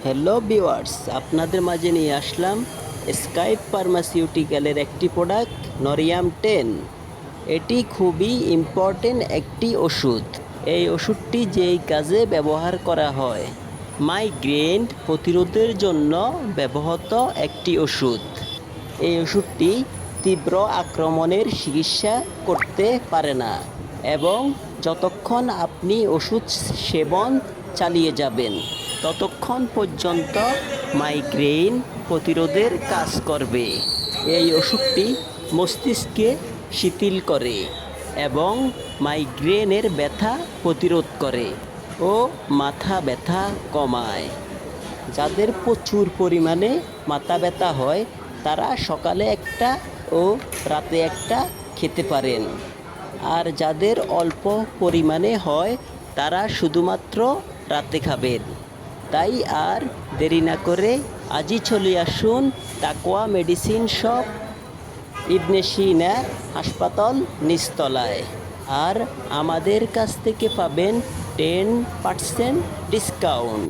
Hello viewers, আপনাদের মাঝে নিয়ে আসলাম স্কাইপ ফার্মাসিউটিক্যালের একটি প্রোডাক্ট নরিয়াম 10। এটি খুবই ইম্পর্টেন্ট একটি ওষুধ। এই ওষুধটি যেই কাজে ব্যবহার করা হয়, মাইগ্রেন প্রতিরোধের জন্য ব্যবহৃত একটি ওষুধ। এই ওষুধটি তীব্র আক্রমণের চিকিৎসা করতে পারে না এবং যতক্ষণ আপনি ওষুধ সেবন চালিয়ে যাবেন ততক্ষণ পর্যন্ত মাইগ্রেন প্রতিরোধের কাজ করবে। এই ওষুধটি মস্তিষ্কে শিথিল করে এবং মাইগ্রেনের ব্যথা প্রতিরোধ করে ও মাথা ব্যথা কমায়। যাদের প্রচুর পরিমাণে মাথা ব্যথা হয় তারা সকালে একটা ও রাতে একটা খেতে পারেন, আর যাদের অল্প পরিমাণে হয় তারা শুধুমাত্র রাতে খাবেন। তাই আর দেরি না করে আজই চলে আসুন তাকওয়া মেডিসিন শপ, ইবনে সিনা হাসপাতাল নিচতলায়। আর আমাদের কাছ থেকে পাবেন 10% ডিসকাউন্ট।